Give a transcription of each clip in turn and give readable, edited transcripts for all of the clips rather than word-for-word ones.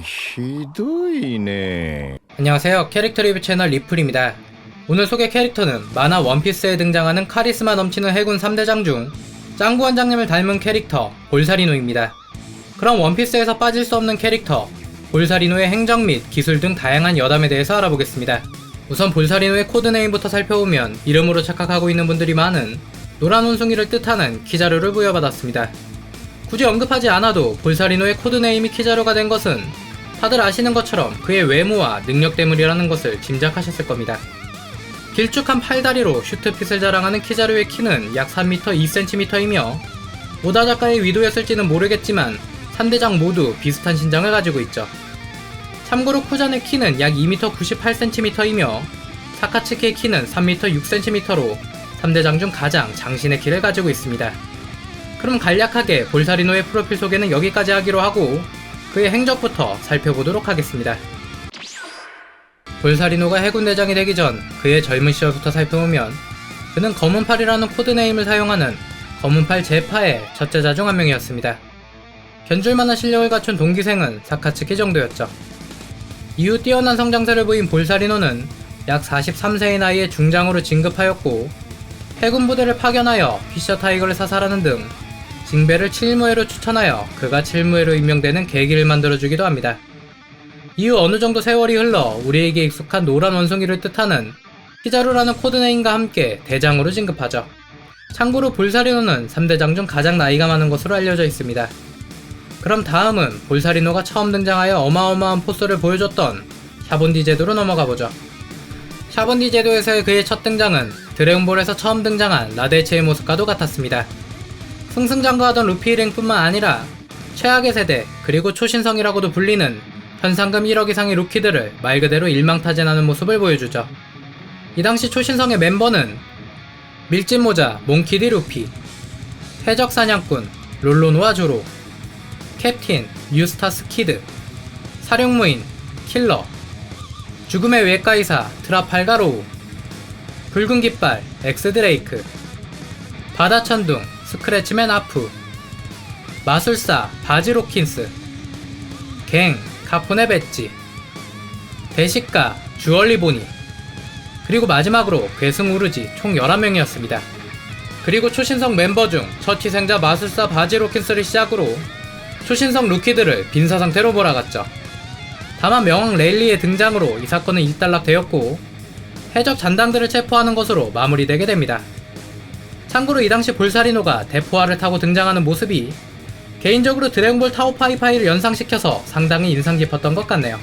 ひどいね. 안녕하세요. 캐릭터 리뷰 채널 리플입니다. 오늘 소개 캐릭터는 만화 원피스에 등장하는 카리스마 넘치는 해군 3대장 중 짱구 원장님을 닮은 캐릭터 볼사리노입니다. 그럼 원피스에서 빠질 수 없는 캐릭터 볼사리노의 행적 및 기술 등 다양한 여담에 대해서 알아보겠습니다. 우선 볼사리노의 코드네임부터 살펴보면 이름으로 착각하고 있는 분들이 많은 노란 원숭이를 뜻하는 키자루를 부여받았습니다. 굳이 언급하지 않아도 볼사리노의 코드네임이 키자루가 된 것은 다들 아시는 것처럼 그의 외모와 능력 때문이라는 것을 짐작하셨을 겁니다. 길쭉한 팔다리로 슈트핏을 자랑하는 키자루의 키는 약 3m 2cm이며 오다 작가의 의도였을지는 모르겠지만 3대장 모두 비슷한 신장을 가지고 있죠. 참고로 쿠잔의 키는 약 2m 98cm이며 사카츠키의 키는 3m 6cm로 3대장 중 가장 장신의 키를 가지고 있습니다. 그럼 간략하게 볼사리노의 프로필 소개는 여기까지 하기로 하고 그의 행적부터 살펴보도록 하겠습니다. 볼사리노가 해군대장이 되기 전 그의 젊은 시절부터 살펴보면 그는 검은팔이라는 코드네임을 사용하는 검은팔 제파의 첫째자 중 한 명이었습니다. 견줄만한 실력을 갖춘 동기생은 사카츠키 정도였죠. 이후 뛰어난 성장세를 보인 볼사리노는 약 43세의 나이에 중장으로 진급하였고 해군 부대를 파견하여 피셔 타이거를 사살하는 등 징배를 칠무회로 추천하여 그가 칠무회로 임명되는 계기를 만들어주기도 합니다. 이후 어느정도 세월이 흘러 우리에게 익숙한 노란 원숭이를 뜻하는 키자루라는 코드네임과 함께 대장으로 진급하죠. 참고로 볼사리노는 3대장 중 가장 나이가 많은 것으로 알려져 있습니다. 그럼 다음은 볼사리노가 처음 등장하여 어마어마한 포스를 보여줬던 샤본디 제도로 넘어가보죠. 샤본디 제도에서의 그의 첫 등장은 드래곤볼에서 처음 등장한 라데치의 모습과도 같았습니다. 승승장구하던 루피 일행뿐만 아니라 최악의 세대 그리고 초신성이라고도 불리는 현상금 1억 이상의 루키들을 말 그대로 일망타진하는 모습을 보여주죠. 이 당시 초신성의 멤버는 밀짚모자 몽키디 루피, 해적 사냥꾼 롤로노아 조로, 캡틴 유스타스 키드, 사령무인 킬러, 죽음의 외과의사 트라팔가로우, 붉은 깃발 엑스드레이크, 바다천둥 스크래치맨 아프, 마술사 바지 로킨스, 갱 카포네 배지, 대식가 주얼리 보니, 그리고 마지막으로 괴승 우르지 총 11명이었습니다. 그리고 초신성 멤버 중 첫 희생자 마술사 바지 로킨스를 시작으로 초신성 루키들을 빈사 상태로 몰아갔죠. 다만 명왕 레일리의 등장으로 이 사건은 일단락되었고 해적 잔당들을 체포하는 것으로 마무리되게 됩니다. 참고로 이 당시 볼사리노가 대포화를 타고 등장하는 모습이 개인적으로 드래곤볼 타오 파이파이를 연상시켜서 상당히 인상 깊었던 것 같네요.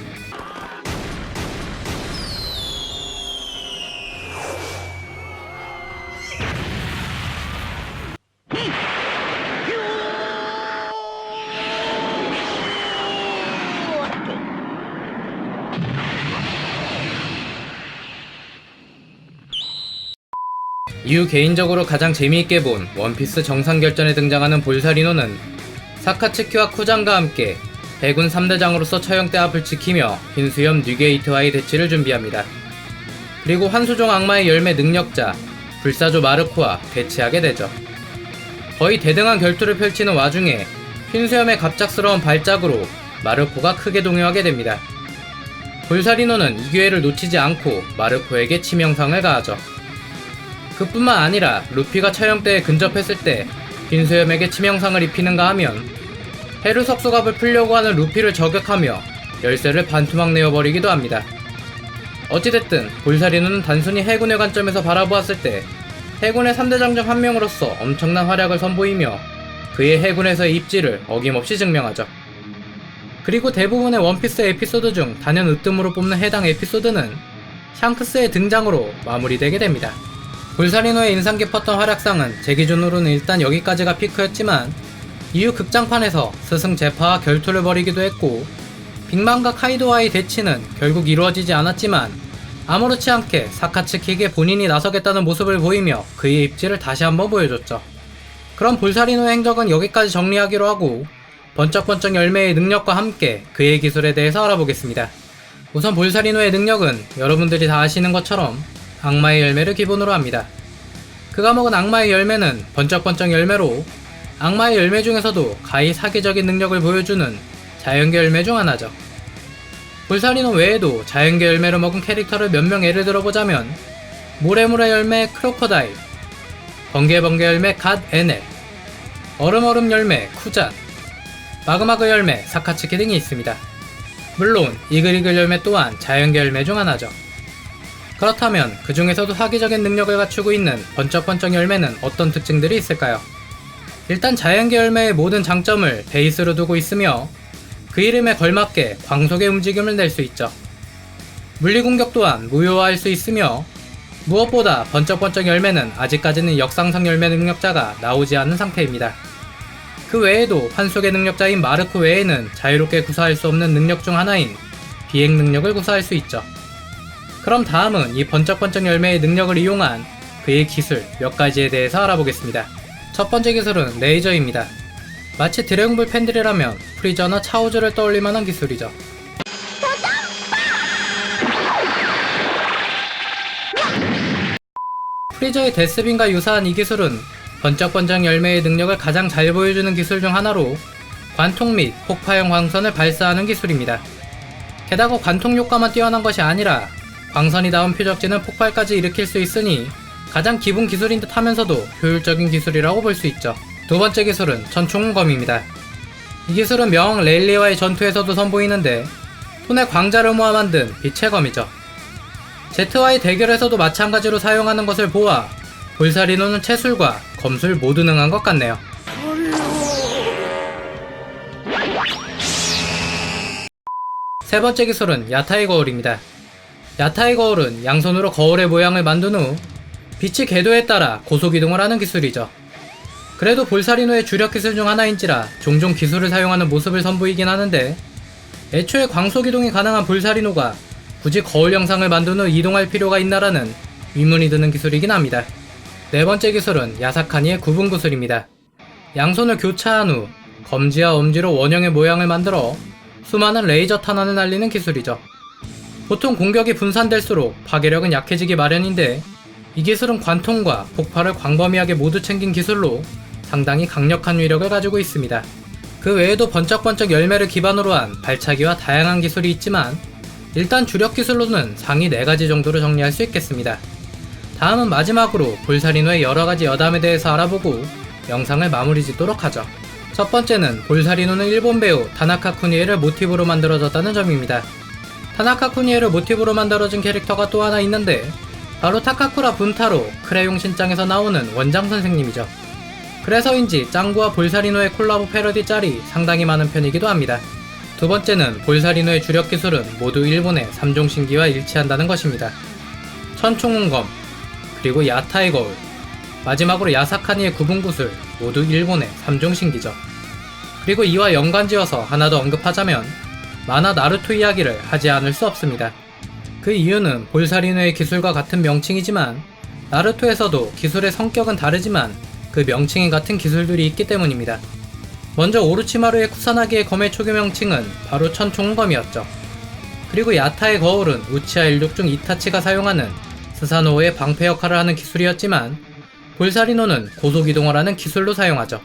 이후 개인적으로 가장 재미있게 본 원피스 정상결전에 등장하는 볼사리노는 사카츠키와 쿠잔과 함께 해군 3대장으로서 처형대 앞을 지키며 흰수염 뉴게이트와의 대치를 준비합니다. 그리고 환수종 악마의 열매 능력자 불사조 마르코와 대치하게 되죠. 거의 대등한 결투를 펼치는 와중에 흰수염의 갑작스러운 발작으로 마르코가 크게 동요하게 됩니다. 볼사리노는 이 기회를 놓치지 않고 마르코에게 치명상을 가하죠. 그뿐만 아니라 루피가 처형대에 근접했을 때 빈수염에게 치명상을 입히는가 하면 헤르 석수갑을 풀려고 하는 루피를 저격하며 열쇠를 반투막 내어버리기도 합니다. 어찌됐든 볼사리노는 단순히 해군의 관점에서 바라보았을 때 해군의 3대장 중 한 명으로서 엄청난 활약을 선보이며 그의 해군에서의 입지를 어김없이 증명하죠. 그리고 대부분의 원피스 에피소드 중 단연 으뜸으로 뽑는 해당 에피소드는 샹크스의 등장으로 마무리되게 됩니다. 볼사리노의 인상 깊었던 활약상은 제 기준으로는 일단 여기까지가 피크였지만 이후 극장판에서 스승 제파와 결투를 벌이기도 했고 빅맘과 카이도와의 대치는 결국 이루어지지 않았지만 아무렇지 않게 사카츠키에게 본인이 나서겠다는 모습을 보이며 그의 입지를 다시 한번 보여줬죠. 그럼 볼사리노의 행적은 여기까지 정리하기로 하고 번쩍번쩍 열매의 능력과 함께 그의 기술에 대해서 알아보겠습니다. 우선 볼사리노의 능력은 여러분들이 다 아시는 것처럼 악마의 열매를 기본으로 합니다. 그가 먹은 악마의 열매는 번쩍번쩍 열매로 악마의 열매 중에서도 가히 사기적인 능력을 보여주는 자연계 열매 중 하나죠. 볼사리노 외에도 자연계 열매를 먹은 캐릭터를 몇 명 예를 들어보자면 모래모래 열매 크로커다일, 번개번개 열매 갓 에넬, 얼음얼음 열매 쿠잔, 마그마그 열매 사카츠키 등이 있습니다. 물론 이글이글 열매 또한 자연계 열매 중 하나죠. 그렇다면 그 중에서도 사기적인 능력을 갖추고 있는 번쩍번쩍 열매는 어떤 특징들이 있을까요? 일단 자연계 열매의 모든 장점을 베이스로 두고 있으며 그 이름에 걸맞게 광속의 움직임을 낼 수 있죠. 물리공격 또한 무효화할 수 있으며 무엇보다 번쩍번쩍 열매는 아직까지는 역상성 열매 능력자가 나오지 않은 상태입니다. 그 외에도 환속의 능력자인 마르크 외에는 자유롭게 구사할 수 없는 능력 중 하나인 비행 능력을 구사할 수 있죠. 그럼 다음은 이 번쩍번쩍 열매의 능력을 이용한 그의 기술 몇 가지에 대해서 알아보겠습니다. 첫 번째 기술은 레이저입니다. 마치 드래곤볼 팬들이라면 프리저나 차오즈를 떠올릴 만한 기술이죠. 프리저의 데스빈과 유사한 이 기술은 번쩍번쩍 열매의 능력을 가장 잘 보여주는 기술 중 하나로 관통 및 폭파형 광선을 발사하는 기술입니다. 게다가 관통 효과만 뛰어난 것이 아니라 광선이 닿은 표적지는 폭발까지 일으킬 수 있으니 가장 기본 기술인 듯 하면서도 효율적인 기술이라고 볼 수 있죠. 두 번째 기술은 전총검입니다. 이 기술은 명 레일리와의 전투에서도 선보이는데 손에 광자를 모아 만든 빛의 검이죠. 제트와의 대결에서도 마찬가지로 사용하는 것을 보아 볼사리노는 채술과 검술 모두 능한 것 같네요. 세 번째 기술은 야타의 거울입니다. 야타의 거울은 양손으로 거울의 모양을 만든 후 빛이 궤도에 따라 고속이동을 하는 기술이죠. 그래도 볼사리노의 주력 기술 중 하나인지라 종종 기술을 사용하는 모습을 선보이긴 하는데 애초에 광속이동이 가능한 볼사리노가 굳이 거울 영상을 만든 후 이동할 필요가 있나라는 의문이 드는 기술이긴 합니다. 네 번째 기술은 야사카니의 구분 구슬입니다. 양손을 교차한 후 검지와 엄지로 원형의 모양을 만들어 수많은 레이저 탄환을 날리는 기술이죠. 보통 공격이 분산될수록 파괴력은 약해지기 마련인데 이 기술은 관통과 폭발을 광범위하게 모두 챙긴 기술로 상당히 강력한 위력을 가지고 있습니다. 그 외에도 번쩍번쩍 열매를 기반으로 한 발차기와 다양한 기술이 있지만 일단 주력 기술로는 상위 4가지 정도로 정리할 수 있겠습니다. 다음은 마지막으로 볼사리노의 여러가지 여담에 대해서 알아보고 영상을 마무리 짓도록 하죠. 첫 번째는 볼사리노는 일본 배우 타나카 쿠니에를 모티브로 만들어졌다는 점입니다. 타나카 쿠니에를 모티브로 만들어진 캐릭터가 또 하나 있는데 바로 타카쿠라 분타로 크레용 신짱에서 나오는 원장 선생님이죠. 그래서인지 짱구와 볼사리노의 콜라보 패러디 짤이 상당히 많은 편이기도 합니다. 두 번째는 볼사리노의 주력 기술은 모두 일본의 3종 신기와 일치한다는 것입니다. 천총운검, 그리고 야타의 거울, 마지막으로 야사카니의 구분구슬 모두 일본의 3종 신기죠. 그리고 이와 연관지어서 하나 더 언급하자면 만화 나루토 이야기를 하지 않을 수 없습니다. 그 이유는 볼사리노의 기술과 같은 명칭이지만 나루토에서도 기술의 성격은 다르지만 그 명칭이 같은 기술들이 있기 때문입니다. 먼저 오로치마루의 쿠사나기의 검의 초기 명칭은 바로 천총검이었죠. 그리고 야타의 거울은 우치하 16 중 이타치가 사용하는 스사노오의 방패 역할을 하는 기술이었지만 볼사리노는 고속이동을 하는 기술로 사용하죠.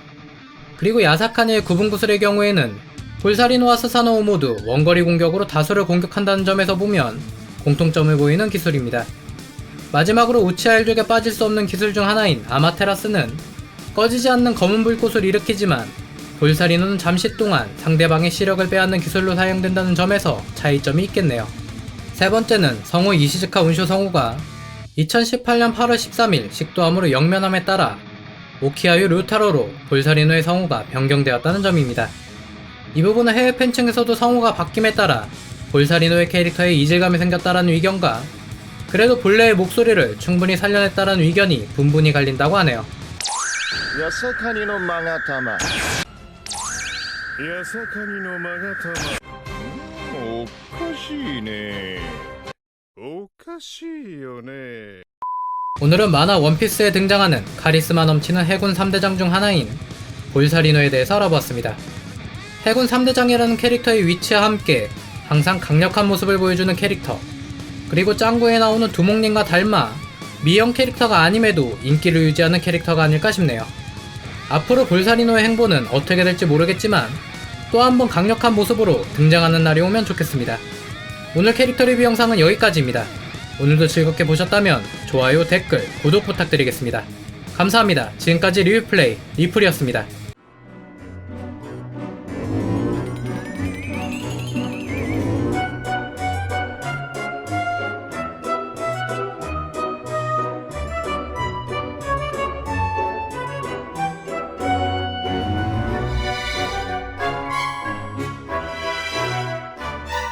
그리고 야사카니의 구분구슬의 경우에는 볼사리노와 스사노오 모두 원거리 공격으로 다수를 공격한다는 점에서 보면 공통점을 보이는 기술입니다. 마지막으로 우치하 16에 빠질 수 없는 기술 중 하나인 아마테라스는 꺼지지 않는 검은 불꽃을 일으키지만 볼사리노는 잠시 동안 상대방의 시력을 빼앗는 기술로 사용된다는 점에서 차이점이 있겠네요. 세 번째는 성우 이시즈카 운쇼 성우가 2018년 8월 13일 식도암으로 영면함에 따라 오키아유 류타로로 볼사리노의 성우가 변경되었다는 점입니다. 이 부분은 해외 팬층에서도 성우가 바뀜에 따라 볼사리노의 캐릭터에 이질감이 생겼다라는 의견과 그래도 본래의 목소리를 충분히 살려냈다라는 의견이 분분히 갈린다고 하네요. 야사카니노 마가타마. 야사카니노 마가타마. 오카시네. 오카시요네. 오늘은 만화 원피스에 등장하는 카리스마 넘치는 해군 3대장 중 하나인 볼사리노에 대해서 알아보았습니다. 해군 3대장이라는 캐릭터의 위치와 함께 항상 강력한 모습을 보여주는 캐릭터, 그리고 짱구에 나오는 두목님과 닮아 미형 캐릭터가 아님에도 인기를 유지하는 캐릭터가 아닐까 싶네요. 앞으로 볼사리노의 행보는 어떻게 될지 모르겠지만 또 한 번 강력한 모습으로 등장하는 날이 오면 좋겠습니다. 오늘 캐릭터 리뷰 영상은 여기까지입니다. 오늘도 즐겁게 보셨다면 좋아요, 댓글, 구독 부탁드리겠습니다. 감사합니다. 지금까지 리뷰플레이 리플이었습니다.